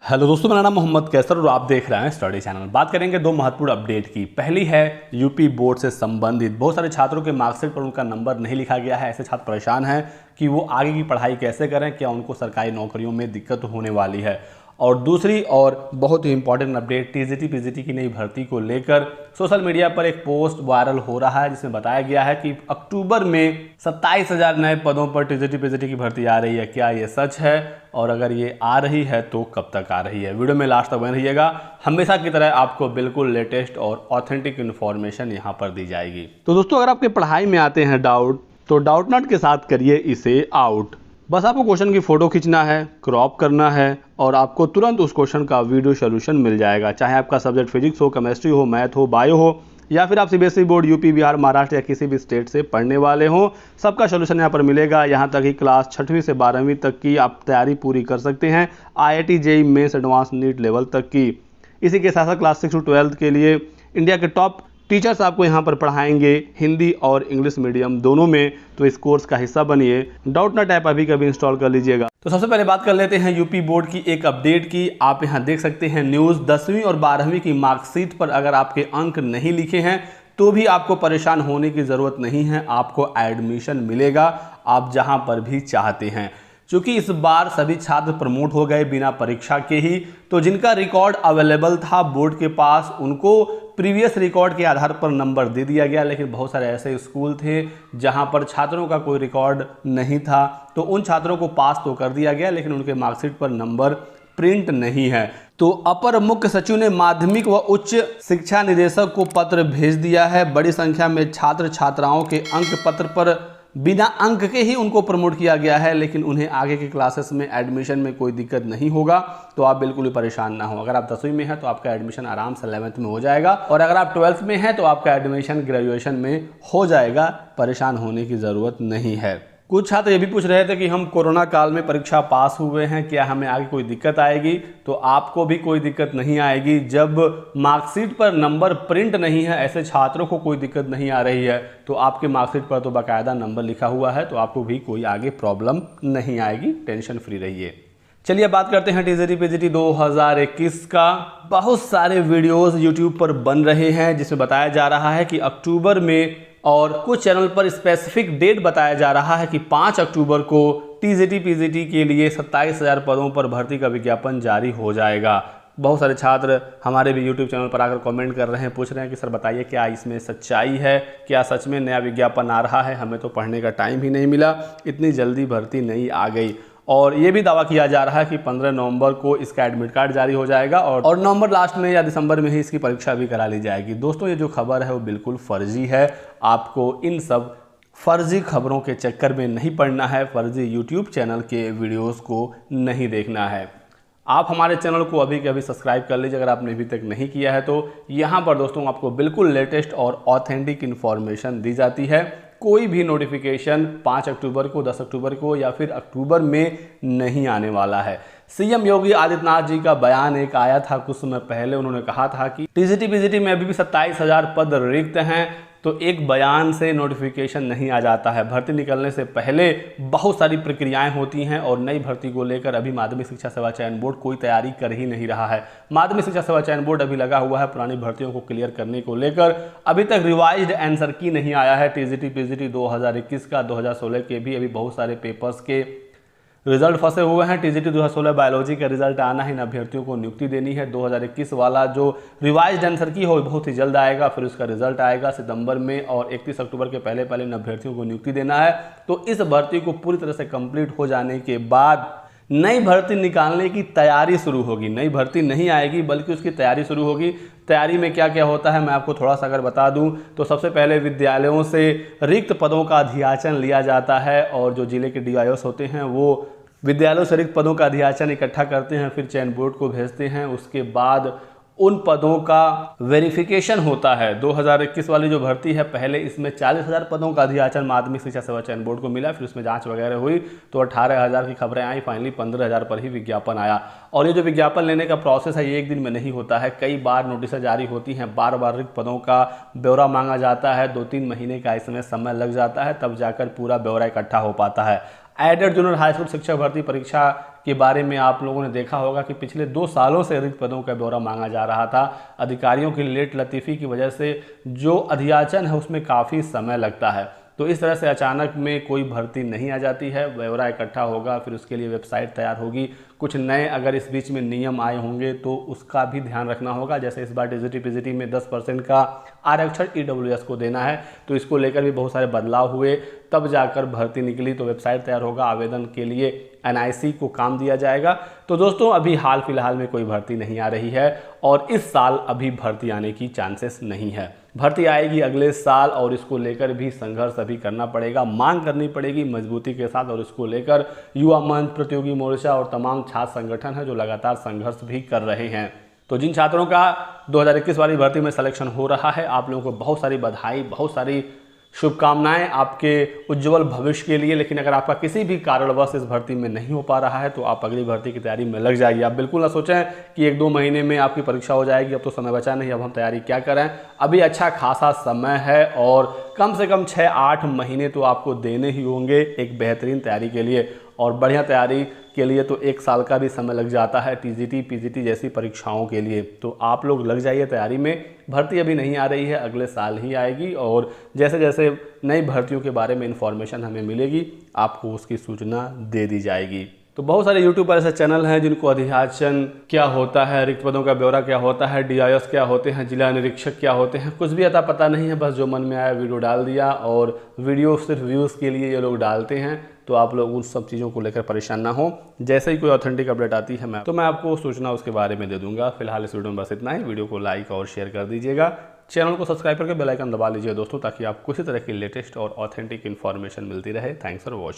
Hello दोस्तों, मेरा नाम मोहम्मद कैसर और आप देख रहे हैं स्टडी चैनल। बात करेंगे दो महत्वपूर्ण अपडेट की। पहली है यूपी बोर्ड से संबंधित। बहुत सारे छात्रों के मार्कशीट पर उनका नंबर नहीं लिखा गया है। ऐसे छात्र परेशान हैं कि वो आगे की पढ़ाई कैसे करें, क्या उनको सरकारी नौकरियों में दिक्कत होने वाली है। और दूसरी और बहुत ही इंपॉर्टेंट अपडेट, टीजीटी पीजीटी की नई भर्ती को लेकर सोशल मीडिया पर एक पोस्ट वायरल हो रहा है जिसमें बताया गया है कि अक्टूबर में 27,000 नए पदों पर टीजीटी पीजीटी की भर्ती आ रही है। क्या ये सच है और अगर ये आ रही है तो कब तक आ रही है? वीडियो में लास्ट तक बने रहिएगा। हमेशा की तरह आपको बिल्कुल लेटेस्ट और ऑथेंटिक इन्फॉर्मेशन यहाँ पर दी जाएगी। तो दोस्तों, अगर आपके पढ़ाई में आते हैं डाउट तो डाउटनट के साथ करिए इसे आउट। बस आपको क्वेश्चन की फोटो खींचना है, क्रॉप करना है और आपको तुरंत उस क्वेश्चन का वीडियो सोल्यूशन मिल जाएगा। चाहे आपका सब्जेक्ट फिजिक्स हो, केमिस्ट्री हो, मैथ हो, बायो हो या फिर आप CBSE board, UP, Bihar, Maharashtra या किसी भी स्टेट से पढ़ने वाले हो, सबका सोल्यूशन यहाँ पर मिलेगा। यहाँ तक कि क्लास 6वीं से 12वीं तक की आप तैयारी पूरी कर सकते हैं, IIT JEE mains advanced NEET level तक की। इसी के साथ साथ क्लास 6 to 12 के लिए इंडिया के टॉप टीचर्स आपको यहाँ पर पढ़ाएंगे, हिंदी और इंग्लिश मीडियम दोनों में। तो इस कोर्स का हिस्सा बनिए। डाउटनट ऐप अभी कभी इंस्टॉल कर लीजिएगा। तो सबसे पहले बात कर लेते हैं यूपी बोर्ड की एक अपडेट की। आप यहाँ देख सकते हैं न्यूज़, 10वीं और 12वीं की मार्कशीट पर अगर आपके अंक नहीं लिखे हैं तो भी आपको परेशान होने की ज़रूरत नहीं है। आपको एडमिशन मिलेगा आप जहाँ पर भी चाहते हैं। चूँकि इस बार सभी छात्र प्रमोट हो गए बिना परीक्षा के ही, तो जिनका रिकॉर्ड अवेलेबल था बोर्ड के पास उनको प्रीवियस रिकॉर्ड के आधार पर नंबर दे दिया गया। लेकिन बहुत सारे ऐसे स्कूल थे जहां पर छात्रों का कोई रिकॉर्ड नहीं था, तो उन छात्रों को पास तो कर दिया गया लेकिन उनके मार्कशीट पर नंबर प्रिंट नहीं है। तो अपर मुख्य सचिव ने माध्यमिक व उच्च शिक्षा निदेशक को पत्र भेज दिया है। बड़ी संख्या में छात्र छात्राओं के अंक पत्र पर बिना अंक के ही उनको प्रमोट किया गया है, लेकिन उन्हें आगे की क्लासेस में एडमिशन में कोई दिक्कत नहीं होगा। तो आप बिल्कुल भी परेशान ना हो। अगर आप 10वीं में हैं तो आपका एडमिशन आराम से 11th में हो जाएगा और अगर आप 12th में हैं तो आपका एडमिशन ग्रेजुएशन में हो जाएगा। परेशान होने की ज़रूरत नहीं है। कुछ छात्र ये भी पूछ रहे थे कि हम कोरोना काल में परीक्षा पास हुए हैं, क्या हमें आगे कोई दिक्कत आएगी? तो आपको भी कोई दिक्कत नहीं आएगी। जब मार्कशीट पर नंबर प्रिंट नहीं है, ऐसे छात्रों को कोई दिक्कत नहीं आ रही है, तो आपके मार्कशीट पर तो बाकायदा नंबर लिखा हुआ है, तो आपको भी कोई आगे प्रॉब्लम नहीं आएगी। टेंशन फ्री रहिए। चलिए अब बात करते हैं टीजीटी पीजीटी 2021 का। बहुत सारे वीडियोस यूट्यूब पर बन रहे हैं जिसमें बताया जा रहा है कि अक्टूबर में, और कुछ चैनल पर स्पेसिफिक डेट बताया जा रहा है कि 5 अक्टूबर को टीजीटी पीजीटी के लिए 27,000 पदों पर भर्ती का विज्ञापन जारी हो जाएगा। बहुत सारे छात्र हमारे भी यूट्यूब चैनल पर आकर कमेंट कर रहे हैं, पूछ रहे हैं कि सर बताइए क्या इसमें सच्चाई है, क्या सच में नया विज्ञापन आ रहा है? हमें तो पढ़ने का टाइम ही नहीं मिला, इतनी जल्दी भर्ती नहीं आ गई। और ये भी दावा किया जा रहा है कि 15 नवंबर को इसका एडमिट कार्ड जारी हो जाएगा और नवंबर लास्ट में या दिसंबर में ही इसकी परीक्षा भी करा ली जाएगी। दोस्तों, ये जो खबर है वो बिल्कुल फर्जी है। आपको इन सब फर्जी खबरों के चक्कर में नहीं पड़ना है, फर्जी यूट्यूब चैनल के वीडियोस को नहीं देखना है। आप हमारे चैनल को अभी के अभी सब्सक्राइब कर लीजिए अगर आपने अभी तक नहीं किया है तो। यहाँ पर दोस्तों आपको बिल्कुल लेटेस्ट और ऑथेंटिक इन्फॉर्मेशन दी जाती है। कोई भी नोटिफिकेशन 5 अक्टूबर को, 10 अक्टूबर को या फिर अक्टूबर में नहीं आने वाला है। सीएम योगी आदित्यनाथ जी का बयान एक आया था कुछ समय पहले। उन्होंने कहा था कि टीजीटी पीजीटी में अभी भी 27,000 पद रिक्त हैं। तो एक बयान से नोटिफिकेशन नहीं आ जाता है। भर्ती निकलने से पहले बहुत सारी प्रक्रियाएं होती हैं और नई भर्ती को लेकर अभी माध्यमिक शिक्षा सेवा चयन बोर्ड कोई तैयारी कर ही नहीं रहा है। माध्यमिक शिक्षा सेवा चयन बोर्ड अभी लगा हुआ है पुरानी भर्तियों को क्लियर करने को लेकर। अभी तक रिवाइज्ड आंसर की नहीं आया है टीजीटी पीजीटी 2021 का। 2016 के भी अभी बहुत सारे पेपर्स के रिजल्ट फंसे हुए हैं। टीजीटी 2016 बायोलॉजी का रिजल्ट आना है, इन अभ्यर्थियों को नियुक्ति देनी है। 2021 वाला जो रिवाइज्ड आंसर की हो बहुत ही जल्द आएगा, फिर उसका रिजल्ट आएगा सितंबर में और 31 अक्टूबर के पहले इन अभ्यर्थियों को नियुक्ति देना है। तो इस भर्ती को पूरी तरह से कंप्लीट हो जाने के बाद नई भर्ती निकालने की तैयारी शुरू होगी। नई भर्ती नहीं आएगी बल्कि उसकी तैयारी शुरू होगी। तैयारी में क्या क्या होता है मैं आपको थोड़ा सा अगर बता दूं तो सबसे पहले विद्यालयों से रिक्त पदों का अधियाचन लिया जाता है और जो जिले के डीआईओस होते हैं वो विद्यालयों से रिक्त पदों का अधियाचन इकट्ठा करते हैं, फिर चयन बोर्ड को भेजते हैं। उसके बाद उन पदों का वेरिफिकेशन होता है। 2021 वाली जो भर्ती है, पहले इसमें 40,000 पदों का अधियाचन माध्यमिक शिक्षा सेवा चयन बोर्ड को मिला, फिर उसमें जांच वगैरह हुई तो 18,000 की खबरें आई, फाइनली 15,000 पर ही विज्ञापन आया। और ये जो विज्ञापन लेने का प्रोसेस है ये एक दिन में नहीं होता है, कई बार नोटिस जारी होती हैं, बार बार रिक्त पदों का ब्यौरा मांगा जाता है, 2-3 महीने का इसमें समय लग जाता है, तब जाकर पूरा ब्यौरा इकट्ठा हो पाता है। एडेड जूनियर हाई स्कूल शिक्षक भर्ती परीक्षा के बारे में आप लोगों ने देखा होगा कि पिछले 2 सालों से रिक्त पदों का ब्यौरा मांगा जा रहा था। अधिकारियों की लेट लतीफ़ी की वजह से जो अध्याचन है उसमें काफ़ी समय लगता है। तो इस तरह से अचानक में कोई भर्ती नहीं आ जाती है, ब्यौरा इकट्ठा होगा, फिर उसके लिए वेबसाइट तैयार होगी, कुछ नए अगर इस बीच में नियम आए होंगे तो उसका भी ध्यान रखना होगा। जैसे इस बार टीजीटी पीजीटी में 10% का आरक्षण ईडब्ल्यूएस को देना है, तो इसको लेकर भी बहुत सारे बदलाव हुए, तब जाकर भर्ती निकली। तो वेबसाइट तैयार होगा, आवेदन के लिए एनआईसी को काम दिया जाएगा। तो दोस्तों अभी हाल फिलहाल में कोई भर्ती नहीं आ रही है और इस साल अभी भर्ती आने की चांसेस नहीं है। भर्ती आएगी अगले साल और इसको लेकर भी संघर्ष अभी करना पड़ेगा, मांग करनी पड़ेगी मजबूती के साथ। और इसको लेकर युवा मंच, प्रतियोगी मोर्चा और तमाम छात्र संगठन है जो लगातार संघर्ष भी कर रहे हैं। तो जिन छात्रों का 2021 वाली भर्ती में सिलेक्शन हो रहा है, आप लोगों को बहुत सारी बधाई, बहुत सारी शुभकामनाएं आपके उज्जवल भविष्य के लिए। लेकिन अगर आपका किसी भी कारणवश इस भर्ती में नहीं हो पा रहा है तो आप अगली भर्ती की तैयारी में लग जाइए। आप बिल्कुल ना सोचें कि 1-2 महीने में आपकी परीक्षा हो जाएगी, अब तो समय बचा नहीं, अब हम तैयारी क्या करें। अभी अच्छा खासा समय है और कम से कम 6-8 महीने तो आपको देने ही होंगे एक बेहतरीन तैयारी के लिए। और बढ़िया तैयारी के लिए तो 1 साल का भी समय लग जाता है टीजीटी पीजीटी जैसी परीक्षाओं के लिए। तो आप लोग लग जाइए तैयारी में। भर्ती अभी नहीं आ रही है, अगले साल ही आएगी और जैसे जैसे नई भर्तियों के बारे में इंफॉर्मेशन हमें मिलेगी आपको उसकी सूचना दे दी जाएगी। तो बहुत सारे यूट्यूब पर ऐसे चैनल हैं जिनको अधियाचन क्या होता है, रिक्त पदों का ब्यौरा क्या होता है, डीआईएस क्या होते हैं, जिला निरीक्षक क्या होते हैं, कुछ भी अता पता नहीं है, बस जो मन में आया वीडियो डाल दिया। और वीडियो सिर्फ व्यूज़ के लिए ये लोग डालते हैं, तो आप लोग उन सब चीज़ों को लेकर परेशान ना हो। जैसे ही कोई ऑथेंटिक अपडेट आती है मैं आपको सूचना उसके बारे में दे दूंगा। फिलहाल इस वीडियो में बस इतना ही। वीडियो को लाइक और शेयर कर दीजिएगा, चैनल को सब्सक्राइब करके बेल आइकन दबा लीजिए दोस्तों, ताकि आपको इसी तरह की लेटेस्ट और ऑथेंटिक इन्फॉर्मेशन मिलती रहे। Thanks for watching.